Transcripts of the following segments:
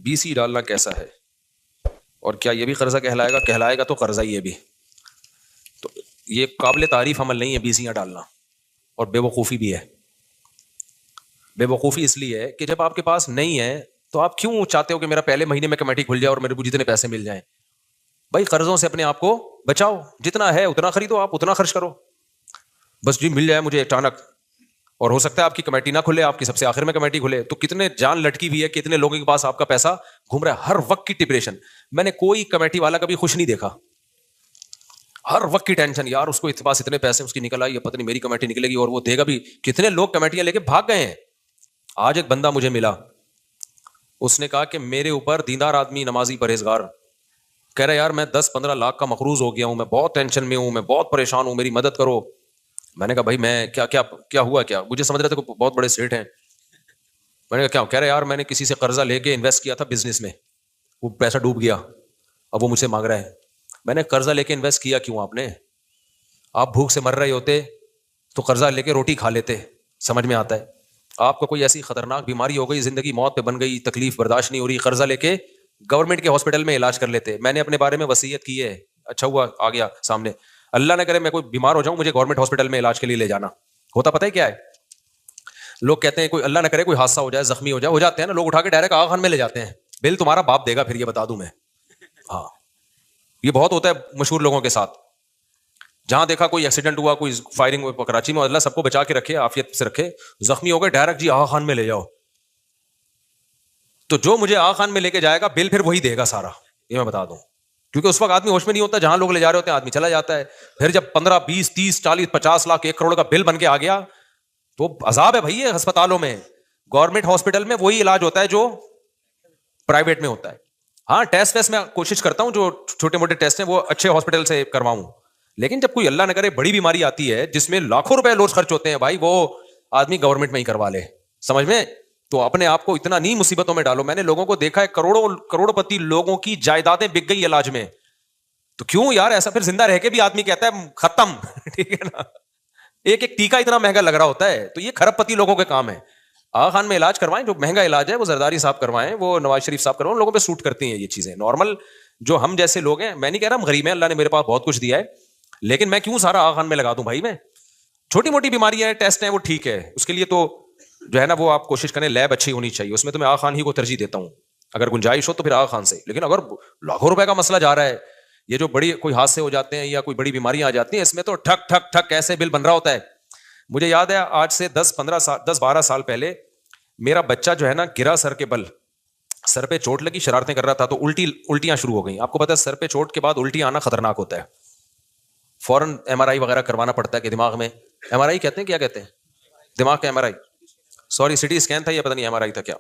BC ڈالنا کیسا ہے اور کیا یہ بھی قرضہ کہلائے گا؟ کہلائے گا تو قرضہ ہی ہے بھی. تو یہ قابل تعریف عمل نہیں ہے BCیاں ڈالنا, اور بے وقوفی بھی ہے. بے وقوفی اس لیے ہے کہ جب آپ کے پاس نہیں ہے تو آپ کیوں چاہتے ہو کہ میرا پہلے مہینے میں کمیٹی کھل جائے اور میرے کو جتنے پیسے مل جائیں؟ بھائی قرضوں سے اپنے آپ کو بچاؤ, جتنا ہے اتنا خریدو, آپ اتنا خرچ کرو. بس جی مل جائے مجھے اچانک, اور ہو سکتا ہے آپ کی کمیٹی نہ کھلے, آپ کی سب سے آخر میں کمیٹی کھلے, تو کتنے جان لٹکی ہوئی ہے, کتنے لوگوں کے پاس آپ کا پیسہ گھوم رہا ہے ہر وقت کی ڈپریشن. میں نے کوئی کمیٹی والا کبھی خوش نہیں دیکھا, ہر وقت کی ٹینشن, یار اس کو اس پاس اتنے پیسے اس کی نکل آئی, پتہ نہیں میری کمیٹی نکلے گی اور وہ دے گا بھی. کتنے لوگ کمیٹیاں لے کے بھاگ گئے ہیں. آج ایک بندہ مجھے ملا, اس نے کہا کہ میرے اوپر دیندار آدمی, نمازی, پرہیزگار, کہہ رہا یار میں 10-15 لاکھ کا مقروض ہو گیا ہوں, میں بہت ٹینشن میں ہوں, میں بہت پریشان ہوں, میری مدد کرو. میں نے کہا بھائی میں کیا ہوا کیا؟ مجھے سمجھ رہے تھے کہ بہت بڑے سیٹ ہیں. میں نے کہا کیا؟ کہہ رہے یار میں نے کسی سے قرضہ لے کے انویسٹ کیا تھا بزنس میں, وہ پیسہ ڈوب گیا, اب وہ مجھ سے مانگ رہا ہے. میں نے قرضہ لے کے انویسٹ کیا کیوں آپ نے؟ آپ بھوک سے مر رہے ہوتے تو قرضہ لے کے روٹی کھا لیتے, سمجھ میں آتا ہے. آپ کو کوئی ایسی خطرناک بیماری ہو گئی, زندگی موت پہ بن گئی, تکلیف برداشت نہیں ہو رہی, قرضہ لے کے گورنمنٹ کے ہاسپٹل میں علاج کر لیتے. میں نے اپنے بارے میں وصیت کی ہے, اچھا ہوا آ گیا سامنے, اللہ نہ کرے میں کوئی بیمار ہو جاؤں, مجھے گورنمنٹ ہاسپٹل میں علاج کے لیے لے جانا. ہوتا پتہ ہے کیا ہے, لوگ کہتے ہیں کوئی اللہ نہ کرے کوئی حادثہ ہو جائے, زخمی ہو جاتے ہیں نا, لوگ اٹھا کے ڈائریکٹ آغا خان میں لے جاتے ہیں. بل تمہارا باپ دے گا پھر, یہ بتا دوں میں. ہاں یہ بہت ہوتا ہے مشہور لوگوں کے ساتھ. جہاں دیکھا کوئی ایکسیڈنٹ ہوا, کوئی فائرنگ ہوئی کراچی میں, اللہ سب کو بچا کے رکھے, عافیت سے رکھے, زخمی ہو گئے ڈائریکٹ جی آغا خان میں لے جاؤ. تو جو مجھے آغا خان میں لے کے جائے گا بل پھر وہی دے گا سارا, یہ میں بتا دوں. کیونکہ اس وقت آدمی ہوش میں نہیں ہوتا, جہاں لوگ لے جا رہے ہوتے ہیں آدمی چلا جاتا ہے. پھر جب 15, 20, 30, 40, 50 لاکھ 1 کروڑ کا بل بن کے آ گیا تو عذاب ہے بھائی. یہ ہسپتالوں میں, گورنمنٹ ہاسپٹل میں وہی علاج ہوتا ہے جو پرائیویٹ میں ہوتا ہے. ہاں ٹیسٹ ویسٹ میں کوشش کرتا ہوں, جو چھوٹے موٹے ٹیسٹ ہیں وہ اچھے ہاسپٹل سے کرواؤں, لیکن جب کوئی اللہ نہ کرے بڑی بیماری آتی ہے جس میں لاکھوں روپے روز خرچ ہوتے ہیں, بھائی وہ آدمی گورنمنٹ میں ہی کروا لے, سمجھ میں. تو اپنے آپ کو اتنا نہیں مصیبتوں میں ڈالو. میں نے لوگوں کو دیکھا ہے, کروڑوں پتی لوگوں کی جائیدادیں بک گئی علاج میں. تو کیوں یار ایسا, پھر زندہ رہ کے بھی آدمی کہتا ہے ختم, ٹھیک ہے نا. ایک ٹیکا اتنا مہنگا لگ رہا ہوتا ہے, تو یہ کھرب پتی لوگوں کے کام ہے. آغا خان میں علاج کروائیں, جو مہنگا علاج ہے وہ زرداری صاحب کروائیں, وہ نواز شریف صاحب کروائیں, لوگوں پہ سوٹ کرتی ہیں یہ چیزیں. نارمل جو ہم جیسے لوگ ہیں, میں نہیں کہہ رہا ہم غریب ہیں, اللہ نے میرے پاس بہت کچھ دیا ہے, لیکن میں کیوں سارا آغا خان میں لگا دوں بھائی. میں چھوٹی موٹی بیماریاں ہیں, ٹیسٹ ہیں, وہ ٹھیک ہے, اس کے لیے تو جو ہے نا وہ آپ کوشش کریں لیب اچھی ہونی چاہیے, اس میں تو میں آغا خان ہی کو ترجیح دیتا ہوں اگر گنجائش ہو تو پھر آغا خان سے. لیکن اگر لاکھوں روپے کا مسئلہ جا رہا ہے, یہ جو بڑی کوئی حادثے ہو جاتے ہیں یا کوئی بڑی بیماریاں آ جاتی ہیں, اس میں تو ٹھک ٹھک ٹھک ایسے بل بن رہا ہوتا ہے. مجھے یاد ہے آج سے 10-12 سال پہلے میرا بچہ جو ہے نا گرا سر کے بل, سر پہ چوٹ لگی, شرارتیں کر رہا تھا تو الٹیاں شروع ہو گئیں. آپ کو پتا ہے سر پہ چوٹ کے بعد الٹی آنا خطرناک ہوتا ہے, فوراً MRI وغیرہ کروانا پڑتا ہے کہ دماغ میں, MRI کہتے ہیں, کیا کہتے ہیں, دماغ کا MRI, سوری CT اسکین تھا یا پتہ نہیں MRI تھا کیا.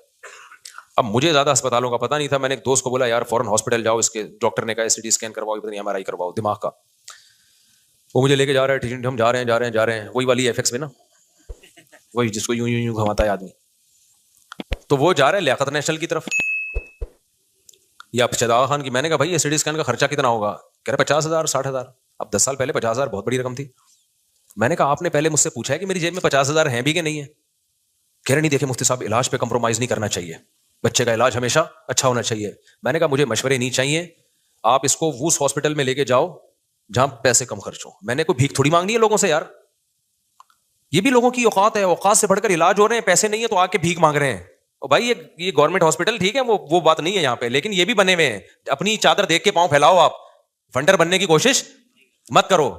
اب مجھے زیادہ اسپتالوں کا پتہ نہیں تھا, میں نے ایک دوست کو بولا یار فوراً ہاسپٹل جاؤ, اس کے ڈاکٹر نے کہا CT اسکین کرواؤ, پتہ نہیں MRI کرواؤ دماغ کا. وہ مجھے لے کے جا رہا ہے, ہم جا رہے ہیں وہی والی FX میں نا, وہی جس کو یوں گھماتا ہے آدمی. تو وہ جا رہا ہے لیاقت نیشنل کی طرف یا آغا خان کی. میں نے کہا بھائی یہ CT اسکین کا خرچہ کتنا ہوگا؟ کہہ رہے 50,000 60,000. اب 10 سال پہلے 50,000 بہت بڑی رقم تھی. میں نے کہا آپ نے پہلے مجھ سے پوچھا ہے کہ میری جیب میں 50,000 ہیں بھی کہ نہیں ہے؟ کہہ رہے نہیں دیکھیں مفتی صاحب علاج پہ کمپرومائز نہیں کرنا چاہیے, بچے کا علاج ہمیشہ اچھا ہونا چاہیے. میں نے کہا مجھے مشورے نہیں چاہیے, آپ اس کو اس ہاسپٹل میں لے کے جاؤ جہاں پیسے کم خرچ ہو. میں نے کوئی بھیک تھوڑی مانگنی ہے لوگوں سے یار, یہ بھی لوگوں کی اوقات ہے, اوقات سے بڑھ کر علاج ہو رہے ہیں, پیسے نہیں ہے تو آ کے بھیک مانگ رہے ہیں. بھائی یہ گورنمنٹ ہاسپٹل ٹھیک ہے, وہ بات نہیں ہے یہاں پہ, لیکن یہ بھی بنے ہوئے ہیں. اپنی چادر دیکھ کے پاؤں پھیلاؤ, آپ فنڈر بننے کی کوشش مت کرو.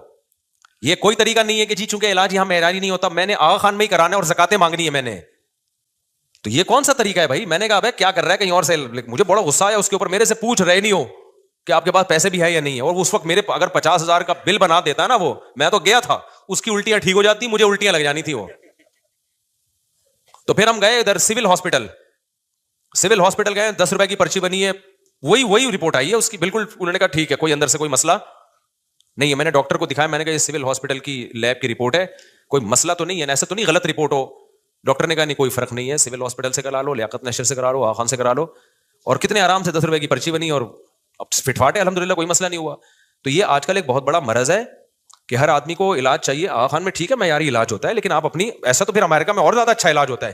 یہ کوئی طریقہ نہیں ہے کہ جی چونکہ علاج یہاں معیاری نہیں ہوتا میں نے آغا خان میں ہی کرانا ہے اور زکاتیں مانگنی ہے میں نے, تو یہ کون سا طریقہ ہے بھائی؟ میں نے کہا بھائی کیا کر رہا ہے کہیں اور سے. مجھے بڑا غصہ آیا اس کے اوپر, میرے سے پوچھ رہے نہیں ہو کہ آپ کے پاس پیسے بھی ہے یا نہیں ہے. اور اس وقت میرے اگر 50,000 کا بل بنا دیتا ہے نا وہ, میں تو گیا تھا, اس کی الٹیاں ٹھیک ہو جاتی, مجھے الٹیاں لگ جانی تھی وہ. تو پھر ہم گئے ادھر سول ہاسپٹل گئے, 10 روپے کی پرچی بنی ہے, وہی رپورٹ آئی ہے اس کی بالکل. انہوں نے کہا ٹھیک ہے کوئی اندر سے کوئی مسئلہ نہیں ہے. میں نے ڈاکٹر کو دکھایا, میں نے کہا یہ سول ہاسپٹل کی لیب کی رپورٹ ہے, کوئی مسئلہ تو نہیں ہے, ایسا تو نہیں غلط رپورٹ ہو. ڈاکٹر نے کہا نہیں کوئی فرق نہیں ہے, سول ہاسپٹل سے کرا لو, لیاقت نیشنل سے کرا لو, آغا خان سے کرا لو. اور کتنے آرام سے 10 روپے کی پرچی بنی اور اب فٹ فاٹ ہے الحمدللہ, کوئی مسئلہ نہیں ہوا. تو یہ آج کل ایک بہت بڑا مرض ہے کہ ہر آدمی کو علاج چاہیے. آغا خان میں ٹھیک ہے معیاری علاج ہوتا ہے, لیکن آپ اپنی, ایسا تو پھر امریکہ میں اور زیادہ اچھا علاج ہوتا ہے.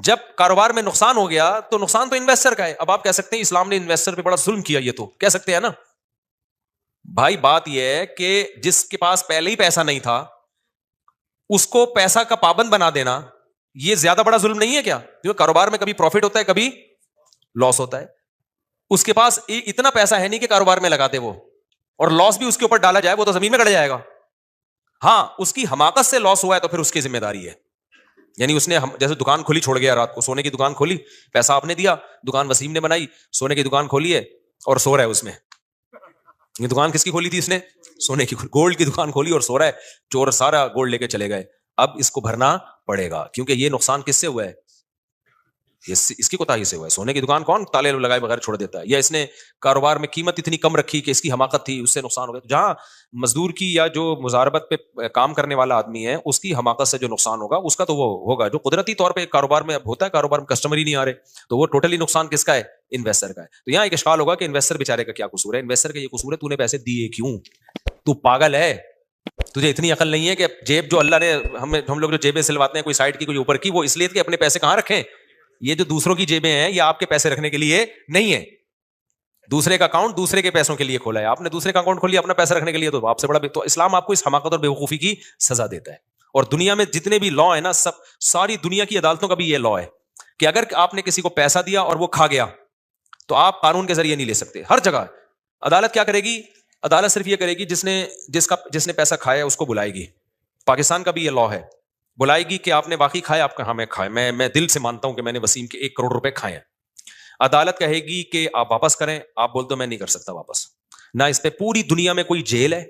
جب کاروبار میں نقصان ہو گیا تو نقصان تو انویسٹر کا ہے. اب آپ کہہ سکتے ہیں اسلام نے انویسٹر پہ بڑا ظلم کیا, یہ تو کہہ سکتے ہیں نا بھائی. بات یہ ہے کہ جس کے پاس پہلے ہی پیسہ نہیں تھا اس کو پیسہ کا پابند بنا دینا یہ زیادہ بڑا ظلم نہیں ہے کیا؟ کیونکہ کاروبار میں کبھی پروفٹ ہوتا ہے کبھی لاس ہوتا ہے. اس کے پاس اتنا پیسہ ہے نہیں کہ کاروبار میں لگاتے وہ, اور لاس بھی اس کے اوپر ڈالا جائے وہ تو زمین میں گڑ جائے گا. ہاں اس کی حماقت سے لاس ہوا ہے تو پھر اس کی ذمہ داری ہے. یعنی اس نے جیسے دکان کھولی چھوڑ گیا رات کو, سونے کی دکان کھولی, پیسہ آپ نے دیا, دکان وسیم نے بنائی, سونے کی دکان کھولی ہے اور سو رہا ہے اس میں. یہ دکان کس کی کھولی تھی اس نے؟ سونے کی, گولڈ کی دکان کھولی اور سو رہا ہے. چور سارا گولڈ لے کے چلے گئے. اب اس کو بھرنا پڑے گا کیونکہ یہ نقصان کس سے ہوا ہے؟ اس کی کوتاہی سے ہوا ہے. سونے کی دکان کون تالے لگائے بغیر چھوڑ دیتا ہے؟ یا اس نے کاروبار میں قیمت اتنی کم رکھی کہ اس کی حماقت تھی, اس سے نقصان ہو گیا. جہاں مزدور کی یا جو مزاربت پہ کام کرنے والا آدمی ہے اس کی حماقت سے جو نقصان ہوگا اس کا تو وہ ہوگا. جو قدرتی طور پہ کاروبار میں ہوتا ہے, کاروبار میں کسٹمر ہی نہیں آ رہے, تو وہ ٹوٹلی نقصان کس کا ہے؟ انویسٹر کا ہے. تو یہاں ایک اشکال ہوگا کہ انویسٹر بیچارے کا کیا قصور ہے. انویسٹر کا یہ قصور ہے تو نے پیسے دیے کیوں؟ تو پاگل ہے, تجھے اتنی عقل نہیں ہے کہ جیب جو اللہ نے ہم لوگ جو جیبیں سلواتے ہیں کوئی سائڈ کی کوئی اوپر کی, وہ اس لیے کہ اپنے پیسے کہاں رکھیں. یہ جو دوسروں کی جیبیں ہیں یہ آپ کے پیسے رکھنے کے لیے نہیں ہے. دوسرے کا اکاؤنٹ دوسرے کے پیسوں کے لیے کھولا ہے, آپ نے دوسرے کا اکاؤنٹ کھول لیا اپنا پیسہ رکھنے کے لیے, تو آپ سے بڑا تو اسلام آپ کو اس حماقت اور بیوقوفی کی سزا دیتا ہے. اور دنیا میں جتنے بھی لا ہے نا, ساری دنیا کی عدالتوں کا بھی یہ لا ہے کہ اگر آپ نے کسی کو پیسہ دیا اور وہ کھا گیا تو آپ قانون کے ذریعے نہیں لے سکتے. ہر جگہ عدالت کیا کرے گی؟ عدالت صرف یہ کرے گی جس نے پیسہ کھایا اس کو بلائے گی. پاکستان کا بھی یہ لا ہے, بلائے گی کہ آپ نے واقعی کھایا, آپ کہاں میں کھائے, میں دل سے مانتا ہوں کہ میں نے وسیم کے 1 کروڑ روپے کھائے ہیں. عدالت کہے گی کہ آپ واپس کریں, آپ بول دو میں نہیں کر سکتا واپس. نہ اس پہ پوری دنیا میں کوئی جیل ہے,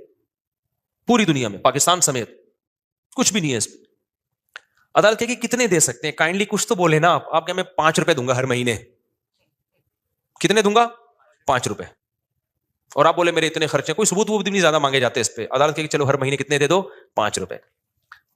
پوری دنیا میں پاکستان سمیت کچھ بھی نہیں ہے اس پہ. عدالت کہے گی کتنے دے سکتے ہیں, کائنڈلی کچھ تو بولے نا آپ کہ میں 5 روپے دوں گا ہر مہینے. کتنے دوں گا؟ 5 روپے. اور آپ بولے میرے اتنے خرچے, کوئی ثبوت وہ بھی نہیں زیادہ مانگے جاتے اس پہ. عدالت کہے گی چلو ہر مہینے کتنے دے دو؟ 5 روپے.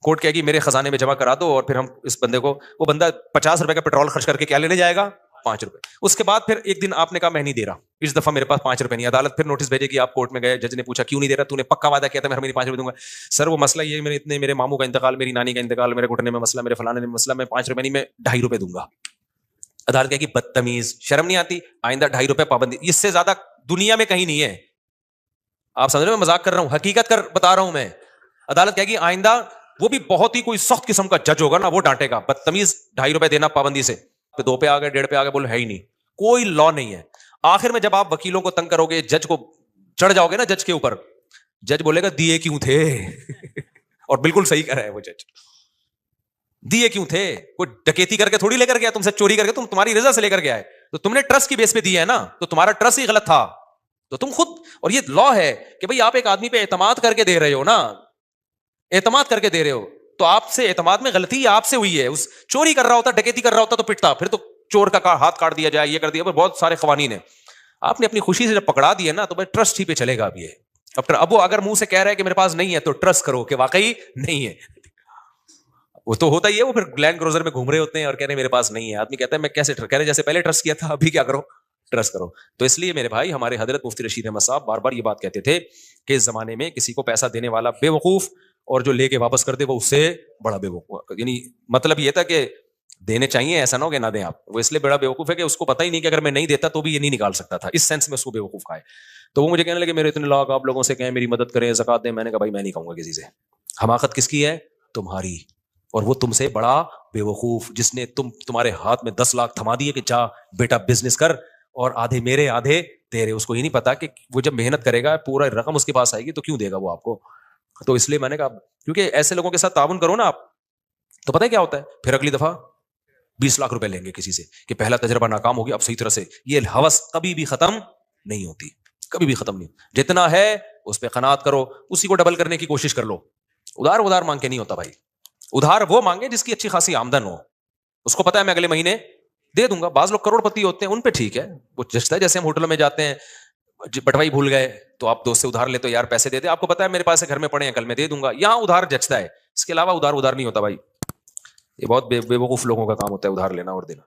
کورٹ کہے گی میرے خزانے میں جمع کرا دو, اور پھر ہم اس بندے کو, وہ بندہ 50 روپے کا پیٹرول خرچ کر کے کیا لینے جائے گا؟ 5 روپے. اس کے بعد پھر ایک دن آپ نے کہا میں نہیں دے رہا, اس دفعہ میرے پاس 5 روپے نہیں. عدالت پھر نوٹس بھیجے گی, آپ کورٹ میں گئے, جج نے پوچھا کیوں نہیں دے رہا, تو نے پکا وعدہ کیا تھا میں ہر مہینے 5 روپے دوں گا. سر وہ مسئلہ یہ ہے, میرے ماموں کا انتقال, میری نانی کا انتقال, میرے گھٹنے میں مسئلہ, میرے فلانے میں مسئلہ, میں 5 روپے نہیں میں 2.5 روپے دوں گا. عدالت کہے گی بدتمیز, شرم نہیں آتی, آئندہ 2.5 روپے پابندی. اس سے زیادہ دنیا میں کہیں نہیں ہے. آپ سمجھ رہے ہیں میں مذاق کر رہا ہوں, حقیقت بتا رہا ہوں میں. عدالت کہے گی آئندہ وہ بھی بہت ہی کوئی سخت قسم کا جج ہوگا نا, وہ ڈانٹے گا, بدتمیز 2.5 روپے دینا پابندی سے. 2 پہ آ گئے, 1.5 پہ آ گئے, بولے ہے ہی نہیں, کوئی لا نہیں ہے. آخر میں جب آپ وکیلوں کو تنگ کرو گے, جج کو چڑھ جاؤ گے نا جج کے اوپر, جج بولے گا دیے کیوں تھے اور بالکل صحیح کہہ رہا ہے وہ جج, دیے کیوں تھے؟ کوئی ڈکیتی کر کے تھوڑی لے کر گیا, تم سے چوری کر کے, تمہاری رضا سے لے کر گیا ہے, تو تم نے ٹرسٹ کی بیس پہ دیا ہے نا, تو تمہارا ٹرسٹ ہی غلط تھا. تو تم خود, اور یہ لا ہے کہ بھئی آپ ایک آدمی پہ اعتماد کر کے دے رہے ہو نا, اعتماد کر کے دے رہے ہو, تو آپ سے اعتماد میں غلطی آپ سے ہوئی ہے. اس چوری کر رہا ہوتا, ڈکیتی کر رہا ہوتا تو پٹتا, پھر تو چور کا ہاتھ کاٹ دیا جائے, یہ کر دیا, بہت سارے قوانین ہیں. آپ نے اپنی خوشی سے جب پکڑا دیا نا, تو بھائی ٹرسٹ ہی پہ چلے گا. اب یہ اب وہ اگر منہ سے کہہ رہا ہے کہ میرے پاس نہیں ہے, تو ٹرسٹ کرو کہ واقعی نہیں ہے. وہ تو ہوتا ہی ہے, وہ پھر لینڈ کروزر میں گھوم رہے ہوتے ہیں اور کہہ رہے ہیں میرے پاس نہیں ہے. آدمی کہتا ہے میں کیسے کہہ رہے جیسے پہلے ٹرسٹ کیا تھا, ابھی کیا کرو, ٹرسٹ کرو. تو اس لیے میرے بھائی, ہمارے حضرت مفتی رشید احمد صاحب بار بار یہ بات کہتے تھے کہ اس زمانے میں کسی کو پیسہ دینے والا بے وقوف, اور جو لے کے واپس کر دے وہ اس سے بڑا بے وقوف. یعنی مطلب یہ تھا کہ دینے چاہیے, ایسا نہ ہو کہ نہ دیں آپ. وہ اس لیے بڑا بے وقوف ہے کہ اس کو پتہ ہی نہیں کہ اگر میں نہیں دیتا تو بھی یہ نہیں نکال سکتا تھا, اس سینس میں اس کو بے وقوف کہا ہے. تو وہ مجھے کہنے لگے میرے اتنے لاکھ آپ لوگوں سے کہیں میری مدد کریں, زکات دیں. میں نے کہا بھائی میں نہیں کہوں گا کسی سے. حماقت کس کی ہے؟ تمہاری. اور وہ تم سے بڑا بے وقوف جس نے تمہارے ہاتھ میں 10 لاکھ تھما دیے کہ جا بیٹا بزنس کر, اور آدھے میرے آدھے تیرے. اس کو یہ نہیں پتا کہ وہ جب محنت کرے گا پورا رقم اس کے پاس آئے گی تو کیوں دے گا وہ آپ کو. تو اس لیے میں نے کہا کیونکہ ایسے لوگوں کے ساتھ تعاون کرو نا آپ, تو پتہ ہے کیا ہوتا ہے, پھر اگلی دفعہ 20 لاکھ روپے لیں گے کسی سے کہ پہلا تجربہ ناکام ہو گیا, اب صحیح طرح سے. یہ ہوس کبھی بھی ختم نہیں ہوتی, کبھی بھی ختم نہیں. جتنا ہے اس پہ قناعت کرو, اسی کو ڈبل کرنے کی کوشش کر لو. ادھار مانگ کے نہیں ہوتا بھائی. ادھار وہ مانگے جس کی اچھی خاصی آمدن ہو, اس کو پتا ہے میں اگلے مہینے دے دوں گا. بعض لوگ کروڑ پتی ہوتے ہیں, ان پہ ٹھیک ہے, وہ جچتا ہے. جیسے ہم ہوٹلوں میں جاتے ہیں, بٹوائی بھول گئے تو آپ دوست سے ادھار لیتے ہو, یار پیسے دے دے, آپ کو پتا ہے میرے پاس گھر میں پڑے ہیں, کل میں دے دوں گا. یہاں ادھار جچتا ہے, اس کے علاوہ ادھار نہیں ہوتا بھائی. یہ بہت بے وقوف لوگوں کا کام ہوتا ہے ادھار لینا اور دینا.